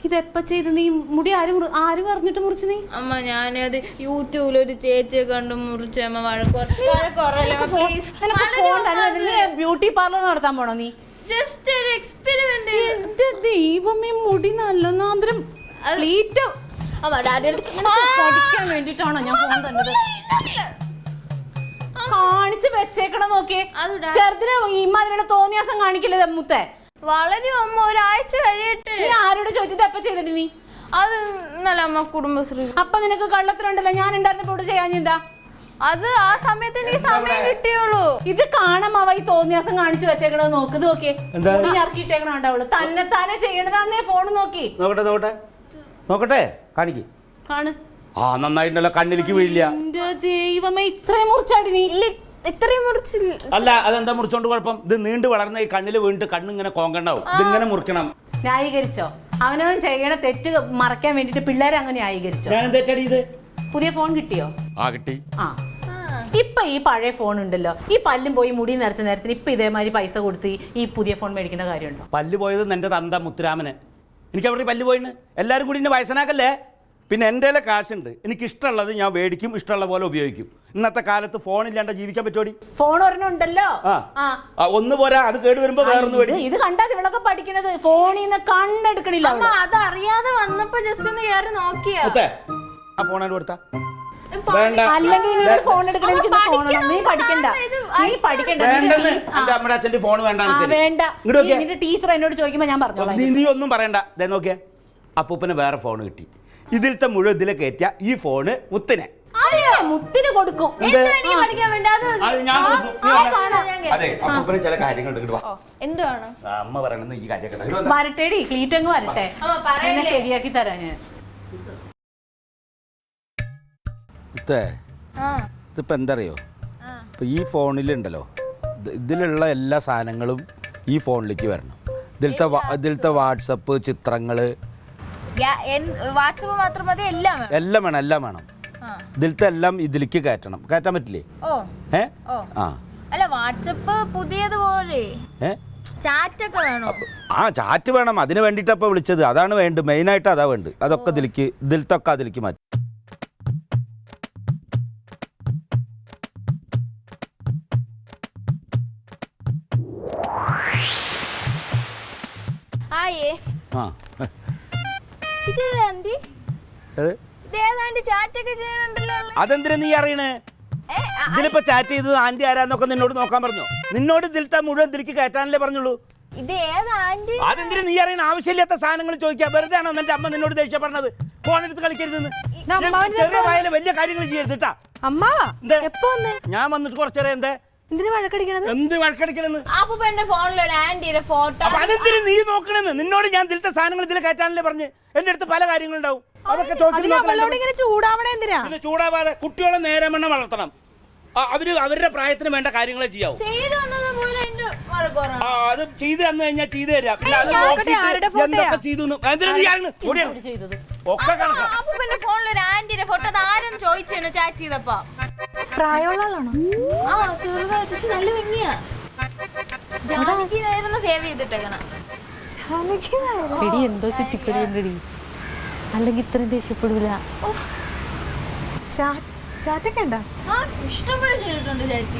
ഇതെപ്പ ചെയ്ത് നീ മുടി ആരും പറഞ്ഞിട്ട് മുറിച്ചു നീ? അമ്മ ഞാനത് യൂട്യൂബിൽ ഒരു ചേച്ചിയെ കണ്ട് മുറിച്ച അമ്മ ബ്യൂട്ടി പാർലർ നടത്താൻ പോണോ നീ? ജസ്റ്റ് ഒരു എക്സ്പെരിമെന്റ്. എന്റെ ദൈവമേ, മുടി നല്ലൊന്നാന്തരം പഠിക്കാൻ വേണ്ടിട്ടാണോ ഞാൻ ഫോൺ തന്നത്? കാണിച്ച് വെച്ചേക്കണം നോക്കിയേ. ചെറുതിന് ഇമാതിരിയുള്ള തോന്നിയാസം കാണിക്കില്ലേ മുത്തേ? വളരെ അമ്മ ഒരാഴ്ച കഴിയട്ടെ. നീ ആരോട് ചോദിച്ചത് എപ്പ ചെയ്തിട്ട് നീ? അത് ഇന്നലെ അമ്മ കുടുംബശ്രീ. അപ്പൊ നിനക്ക് കള്ളത്തിലുണ്ടല്ലോ, ഞാൻ ഉണ്ടായിരുന്നപ്പോ ഇവിടെ ചെയ്യാൻ എന്താ? അത് ആ സമയത്ത് എനിക്ക് സമയം കിട്ടിയുള്ളൂ. ഇത് കാണാമാവ ഈ തോന്നിയാസം കാണിച്ചു വെച്ചേക്കണത് നോക്ക്. നോക്കിയേ ഇറക്കിട്ടേക്കണുണ്ടാവുള്ളൂ. തന്നെ ചെയ്യണതാന്നേ ഫോൺ നോക്കി. നോക്കട്ടെ കാണിക്ക്. കാണു. ആ നന്നായിട്ടുണ്ടല്ലോ, കണ്ണിലേക്ക് വീഴില്ല. എന്റെ ദൈവമേ, ഇത്രയും മുറിച്ചാടി നീ? ഇത്രയും മുറിച്ചില്ല. അല്ല അതെന്താ മുറിച്ചോണ്ട് കുഴപ്പം? ഇത് നീണ്ടു വളർന്ന ഈ കണ്ണിൽ വീണിട്ട് കണ്ണിങ്ങനെ കോങ്കണ്ടാവും. ഇതിങ്ങനെ മുറിക്കണം. ന്യായീകരിച്ചോ? അവനവൻ ചെയ്യണ തെറ്റ് മറയ്ക്കാൻ വേണ്ടിട്ട് പിള്ളേരെ അങ്ങനെ ന്യായീകരിച്ചോ? ഞാൻ തെറ്റടി ഇത്. പുതിയ ഫോൺ കിട്ടിയോ? ആ കിട്ടി. ആ ഇപ്പൊ ഈ പഴയ ഫോൺ ഉണ്ടല്ലോ, ഈ പല്ലും പോയി മുടി നിറച്ച നേരത്തിന് ഇപ്പൊ ഇതേമാതിരി പൈസ കൊടുത്ത് ഈ പുതിയ ഫോൺ മേടിക്കേണ്ട കാര്യമുണ്ടോ? പല്ല് പോയത് എന്റെ തന്ത മുത്തുരാമന്. എനിക്ക് അവിടെ പല്ല് പോയിന്. എല്ലാവരും കൂടി എന്നെ വയസ്സനാക്കല്ലേ. പിന്നെ എൻ്റെ കാശുണ്ട്, എനിക്ക് ഇഷ്ടമുള്ളത് ഞാൻ മേടിക്കും, ഇഷ്ടമുള്ള പോലെ ഉപയോഗിക്കും. ഇന്നത്തെ കാലത്ത് ഫോണില്ലാണ്ട് ജീവിക്കാൻ പറ്റുമോടി? ഫോൺ ഒരെണ്ണം ഉണ്ടല്ലോ. ഒന്ന് പോരാ, അത് കേട് വരുമ്പോ വേറൊന്ന് മേടിക്കും. ഇത് കണ്ടാ ഇവളൊക്കെ പഠിക്കണത് ഫോണിൽ നിന്ന് കണ്ണെടുക്കണില്ല. അതറിയാതെ വന്നപ്പോ ജസ്റ്റ് ഒന്ന് കയറി നോക്കിയാ ആ ഫോണാണ് കൊടുത്താ. അല്ലെങ്കിൽ ഫോൺ എടുക്കണം. നീ പഠിക്കണ്ട, നീ പഠിക്കണ്ട. അമ്മയുടെ അച്ഛന്റെ ഫോൺ വേണ്ട. വേണ്ട. ടീച്ചർ എന്നോട് ചോദിക്കുമ്പോ ഞാൻ പറഞ്ഞോളാം. നീ ഒന്നും പറയണ്ട. നോക്കിയേ, അപ്പൂപ്പന് വേറെ ഫോൺ കിട്ടി. ഇതിലത്തെ മുഴുവൻ ഇതിലെ കയറ്റിയ ഈ ഫോണ് മുത്തിന് കൊടുക്കും. അതെ, അപ്പൂപ്പന് ചില കാര്യങ്ങളുണ്ട്. എന്താണ് അമ്മ പറയണെന്ന് ഈ കാര്യമൊക്കെ വരട്ടേടി, ക്ലീറ്റങ്ങ് വരട്ടെ, ശരിയാക്കി തരാ ഞാൻ. ഇതിപ്പോ എന്തറിയോ, ഇപ്പൊ ഈ ഫോണിലുണ്ടല്ലോ, ഇതിലുള്ള എല്ലാ സാധനങ്ങളും ഈ ഫോണിലേക്ക് വരണം. ഇതിലത്തെ വാട്സപ്പ്, ചിത്രങ്ങള്, വാട്സപ്പ് മാത്രം മതി, എല്ലാം വേണം. ഇതിലത്തെ എല്ലാം ഇതിലേക്ക് കയറ്റാൻ പറ്റില്ലേ? അല്ല വാട്സപ്പ് പുതിയതുപോലെ ചാറ്റൊക്കെ വേണോ? ചാറ്റ് വേണം. അതിന് വേണ്ടിയിട്ടപ്പോ വിളിച്ചത്. അതാണ് വേണ്ടത്, മെയിനായിട്ട് അതാ വേണ്ടത്. അതൊക്കെ ഇതിലത്തൊക്കെ അതിലേക്ക് മാറ്റി. അതെന്തിനാ നീ അറിയണേ? ഇതിലിപ്പോ ചാറ്റ് ചെയ്തത് ആന്റി ആരാന്നൊക്കെ നിന്നോട് നോക്കാൻ പറഞ്ഞോ? നിന്നോട് ഇതിലത്തെ മുഴുവൻ ഇതിലേക്ക് കയറ്റാനല്ലേ പറഞ്ഞുള്ളൂ. അതെന്തിനാ നീ അറിയണ? ആവശ്യമില്ലാത്ത സാധനങ്ങൾ ചോദിക്കാം. വെറുതെ ആണോ എന്റെ അമ്മ നിന്നോട് ദേഷ്യം പറഞ്ഞത്? ഫോണെടുത്ത് കളിക്കരുതെന്ന്. വലിയ കാര്യങ്ങൾ ചെയ്യരുത് കേട്ടാ. ഞാൻ വന്നിട്ട് കുറച്ചേരം എന്ത് വഴക്കടിക്കണെന്ന് നീ നോക്കണെന്ന്? നിന്നോട് ഞാൻ ഇതിലത്തെ സാധനങ്ങൾ ഇതിൽ കയറ്റാനല്ലേ പറഞ്ഞ്? എന്റെ അടുത്ത് പല കാര്യങ്ങളുണ്ടാവും. അതൊക്കെ ചൂടാവാതെ കുട്ടികളെ നേരെമണ്ണം വളർത്തണം. അവരുടെ പ്രായത്തിന് വേണ്ട കാര്യങ്ങളെ ചെയ്യാവൂ. അത് ചെയ്ത് തന്നു കഴിഞ്ഞാൽ ചെയ്തു തരാം. എന്തോ ചുറ്റിക്കടി, അല്ലെങ്കിൽ ഇത്രയും ദേഷ്യപ്പെടൂല. ഇഷ്ടംപോലെ ചെയ്തിട്ടുണ്ട് ചാറ്റ്.